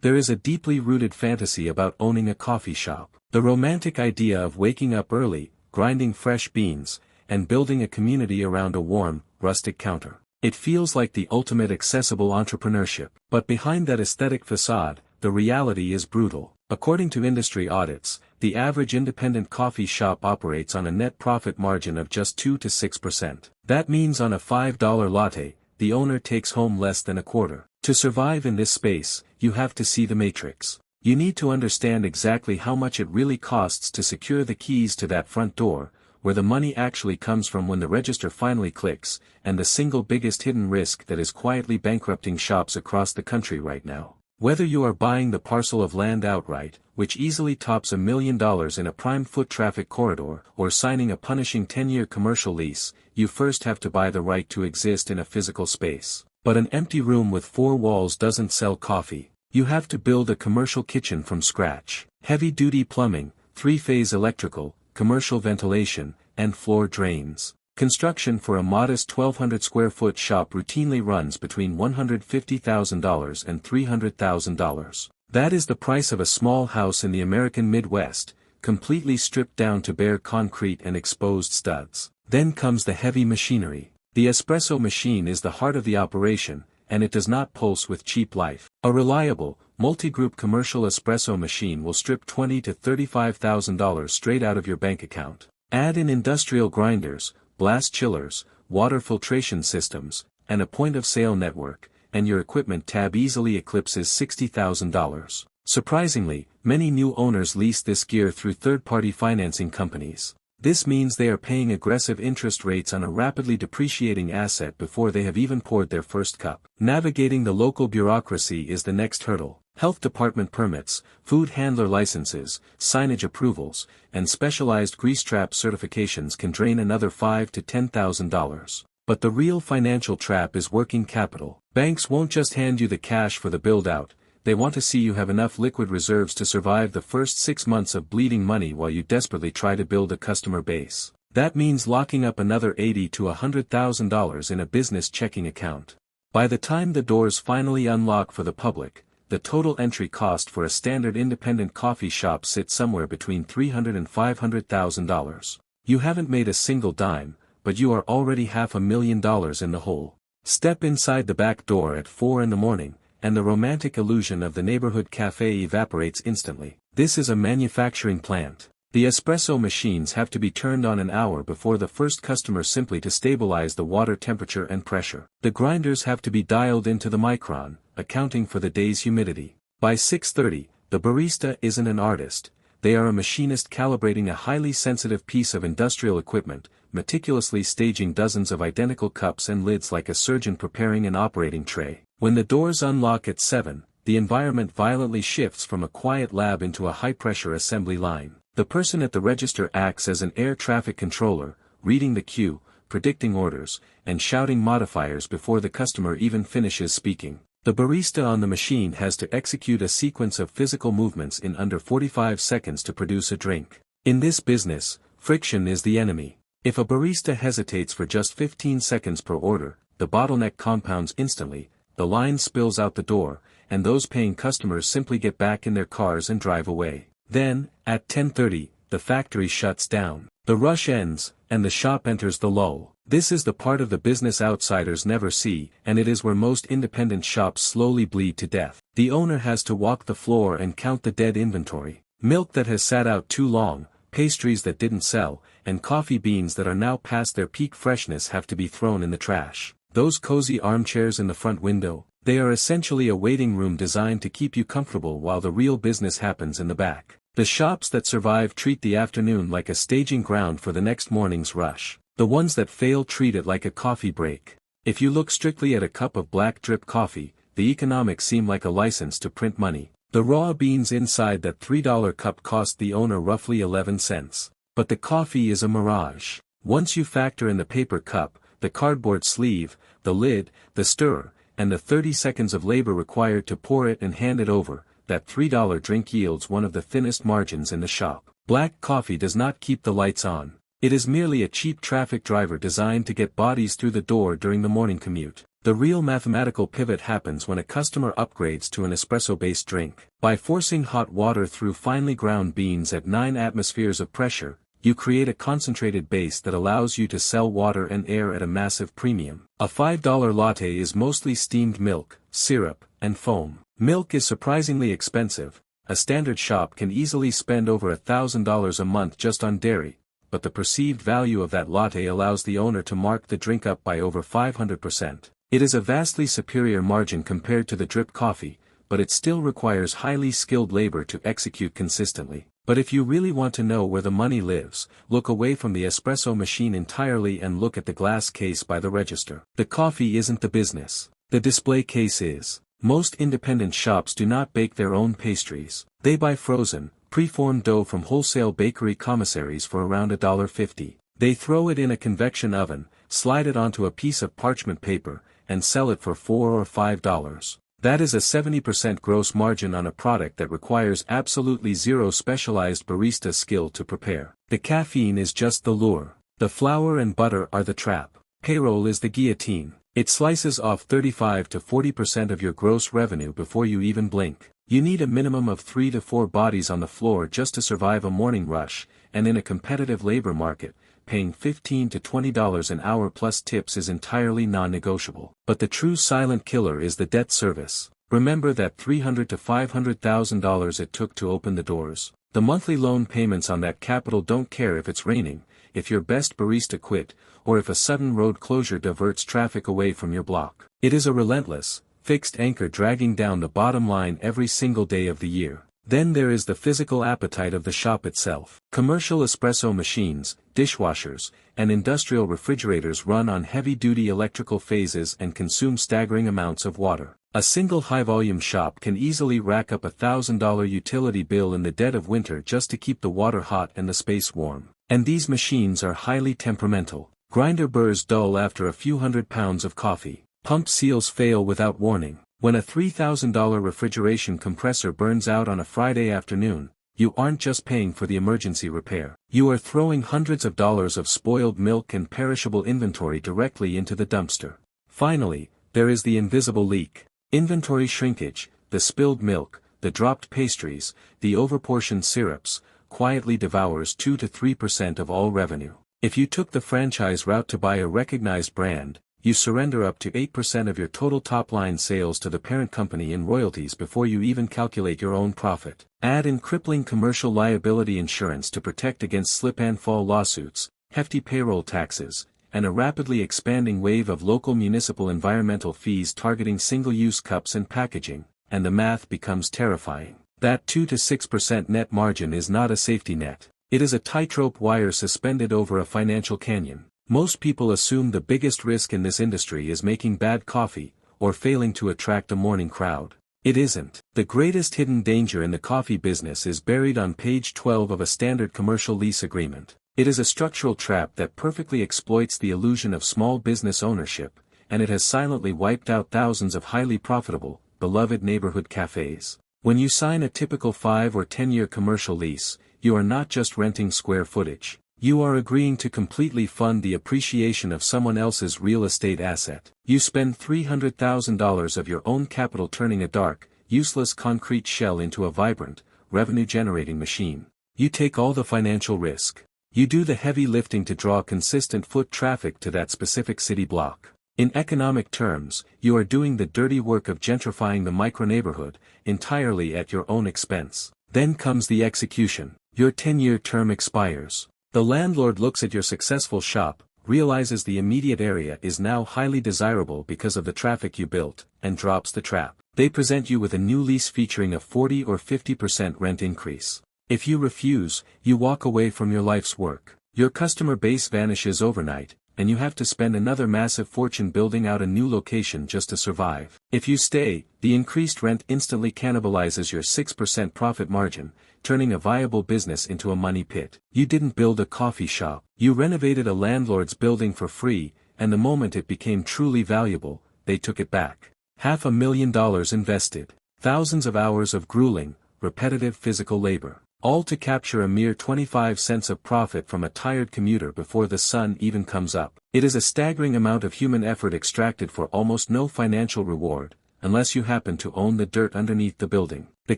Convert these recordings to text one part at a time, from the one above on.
There is a deeply rooted fantasy about owning a coffee shop. The romantic idea of waking up early, grinding fresh beans, and building a community around a warm, rustic counter. It feels like the ultimate accessible entrepreneurship. But behind that aesthetic facade, the reality is brutal. According to industry audits, the average independent coffee shop operates on a net profit margin of just 2 to 6%. That means on a $5 latte, the owner takes home less than a quarter. To survive in this space, you have to see the matrix. You need to understand exactly how much it really costs to secure the keys to that front door, where the money actually comes from when the register finally clicks, and the single biggest hidden risk that is quietly bankrupting shops across the country right now. Whether you are buying the parcel of land outright, which easily tops $1 million in a prime foot traffic corridor, or signing a punishing 10-year commercial lease, you first have to buy the right to exist in a physical space. But an empty room with 4 walls doesn't sell coffee. You have to build a commercial kitchen from scratch. Heavy-duty plumbing, 3-phase electrical, commercial ventilation, and floor drains. Construction for a modest 1,200 square foot shop routinely runs between $150,000 and $300,000. That is the price of a small house in the American Midwest, completely stripped down to bare concrete and exposed studs. Then comes the heavy machinery. The espresso machine is the heart of the operation, and it does not pulse with cheap life. A reliable, multi-group commercial espresso machine will strip $20,000 to $35,000 straight out of your bank account. Add in industrial grinders, blast chillers, water filtration systems, and a point-of-sale network, and your equipment tab easily eclipses $60,000. Surprisingly, many new owners lease this gear through third-party financing companies. This means they are paying aggressive interest rates on a rapidly depreciating asset before they have even poured their first cup. Navigating the local bureaucracy is the next hurdle. Health department permits, food handler licenses, signage approvals, and specialized grease trap certifications can drain another $5,000 to $10,000. But the real financial trap is working capital. Banks won't just hand you the cash for the build-out. They want to see you have enough liquid reserves to survive the first 6 months of bleeding money while you desperately try to build a customer base. That means locking up another $80,000 to $100,000 in a business checking account. By the time the doors finally unlock for the public, the total entry cost for a standard independent coffee shop sits somewhere between $300,000 and $500,000. You haven't made a single dime, but you are already $500,000 in the hole. Step inside the back door at 4 in the morning, and the romantic illusion of the neighborhood cafe evaporates instantly. This is a manufacturing plant. The espresso machines have to be turned on an hour before the first customer simply to stabilize the water temperature and pressure. The grinders have to be dialed into the micron, accounting for the day's humidity. By 6:30, the barista isn't an artist. They are a machinist calibrating a highly sensitive piece of industrial equipment, meticulously staging dozens of identical cups and lids like a surgeon preparing an operating tray. When the doors unlock at 7, the environment violently shifts from a quiet lab into a high-pressure assembly line. The person at the register acts as an air traffic controller, reading the queue, predicting orders, and shouting modifiers before the customer even finishes speaking. The barista on the machine has to execute a sequence of physical movements in under 45 seconds to produce a drink. In this business, friction is the enemy. If a barista hesitates for just 15 seconds per order, the bottleneck compounds instantly, the line spills out the door, and those paying customers simply get back in their cars and drive away. Then, at 10:30, the factory shuts down. The rush ends, and the shop enters the lull. This is the part of the business outsiders never see, and it is where most independent shops slowly bleed to death. The owner has to walk the floor and count the dead inventory. Milk that has sat out too long, pastries that didn't sell, and coffee beans that are now past their peak freshness have to be thrown in the trash. Those cozy armchairs in the front window, they are essentially a waiting room designed to keep you comfortable while the real business happens in the back. The shops that survive treat the afternoon like a staging ground for the next morning's rush. The ones that fail treat it like a coffee break. If you look strictly at a cup of black drip coffee, the economics seem like a license to print money. The raw beans inside that $3 cup cost the owner roughly 11 cents. But the coffee is a mirage. Once you factor in the paper cup, the cardboard sleeve, the lid, the stirrer, and the 30 seconds of labor required to pour it and hand it over, that $3 drink yields one of the thinnest margins in the shop. Black coffee does not keep the lights on. It is merely a cheap traffic driver designed to get bodies through the door during the morning commute. The real mathematical pivot happens when a customer upgrades to an espresso-based drink. By forcing hot water through finely ground beans at 9 atmospheres of pressure, you create a concentrated base that allows you to sell water and air at a massive premium. A $5 latte is mostly steamed milk, syrup, and foam. Milk is surprisingly expensive. A standard shop can easily spend over $1,000 a month just on dairy, but the perceived value of that latte allows the owner to mark the drink up by over 500%. It is a vastly superior margin compared to the drip coffee, but it still requires highly skilled labor to execute consistently. But if you really want to know where the money lives, look away from the espresso machine entirely and look at the glass case by the register. The coffee isn't the business. The display case is. Most independent shops do not bake their own pastries. They buy frozen, pre-formed dough from wholesale bakery commissaries for around $1.50. They throw it in a convection oven, slide it onto a piece of parchment paper, and sell it for $4 or $5. That is a 70% gross margin on a product that requires absolutely zero specialized barista skill to prepare. The caffeine is just the lure. The flour and butter are the trap. Payroll is the guillotine. It slices off 35 to 40% of your gross revenue before you even blink. You need a minimum of 3 to 4 bodies on the floor just to survive a morning rush, and in a competitive labor market, paying $15 to $20 an hour plus tips is entirely non-negotiable. But the true silent killer is the debt service. Remember that $300,000 to $500,000 it took to open the doors. The monthly loan payments on that capital don't care if it's raining, if your best barista quit, or if a sudden road closure diverts traffic away from your block. It is a relentless, fixed anchor dragging down the bottom line every single day of the year. Then there is the physical appetite of the shop itself. Commercial espresso machines, dishwashers, and industrial refrigerators run on heavy-duty electrical phases and consume staggering amounts of water. A single high-volume shop can easily rack up $1,000 utility bill in the dead of winter just to keep the water hot and the space warm. And these machines are highly temperamental. Grinder burrs dull after a few hundred pounds of coffee. Pump seals fail without warning. When a $3,000 refrigeration compressor burns out on a Friday afternoon, you aren't just paying for the emergency repair. You are throwing hundreds of dollars of spoiled milk and perishable inventory directly into the dumpster. Finally, there is the invisible leak. Inventory shrinkage, the spilled milk, the dropped pastries, the overportioned syrups, quietly devours 2 to 3% of all revenue. If you took the franchise route to buy a recognized brand, you surrender up to 8% of your total top-line sales to the parent company in royalties before you even calculate your own profit. Add in crippling commercial liability insurance to protect against slip-and-fall lawsuits, hefty payroll taxes, and a rapidly expanding wave of local municipal environmental fees targeting single-use cups and packaging, and the math becomes terrifying. That 2 to 6% net margin is not a safety net. It is a tightrope wire suspended over a financial canyon. Most people assume the biggest risk in this industry is making bad coffee, or failing to attract a morning crowd. It isn't. The greatest hidden danger in the coffee business is buried on page 12 of a standard commercial lease agreement. It is a structural trap that perfectly exploits the illusion of small business ownership, and it has silently wiped out thousands of highly profitable, beloved neighborhood cafes. When you sign a typical 5 or 10-year commercial lease, you are not just renting square footage. You are agreeing to completely fund the appreciation of someone else's real estate asset. You spend $300,000 of your own capital turning a dark, useless concrete shell into a vibrant, revenue-generating machine. You take all the financial risk. You do the heavy lifting to draw consistent foot traffic to that specific city block. In economic terms, you are doing the dirty work of gentrifying the micro-neighborhood, entirely at your own expense. Then comes the execution. Your 10-year term expires. The landlord looks at your successful shop, realizes the immediate area is now highly desirable because of the traffic you built, and drops the trap. They present you with a new lease featuring a 40 or 50% rent increase. If you refuse, you walk away from your life's work. Your customer base vanishes overnight, and you have to spend another massive fortune building out a new location just to survive. If you stay, the increased rent instantly cannibalizes your 6% profit margin, turning a viable business into a money pit. You didn't build a coffee shop. You renovated a landlord's building for free, and the moment it became truly valuable, they took it back. $500,000 invested. Thousands of hours of grueling, repetitive physical labor. All to capture a mere 25 cents of profit from a tired commuter before the sun even comes up. It is a staggering amount of human effort extracted for almost no financial reward, unless you happen to own the dirt underneath the building. The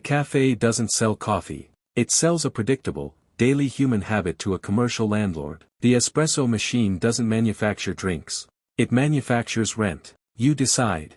cafe doesn't sell coffee. It sells a predictable, daily human habit to a commercial landlord. The espresso machine doesn't manufacture drinks. It manufactures rent. You decide.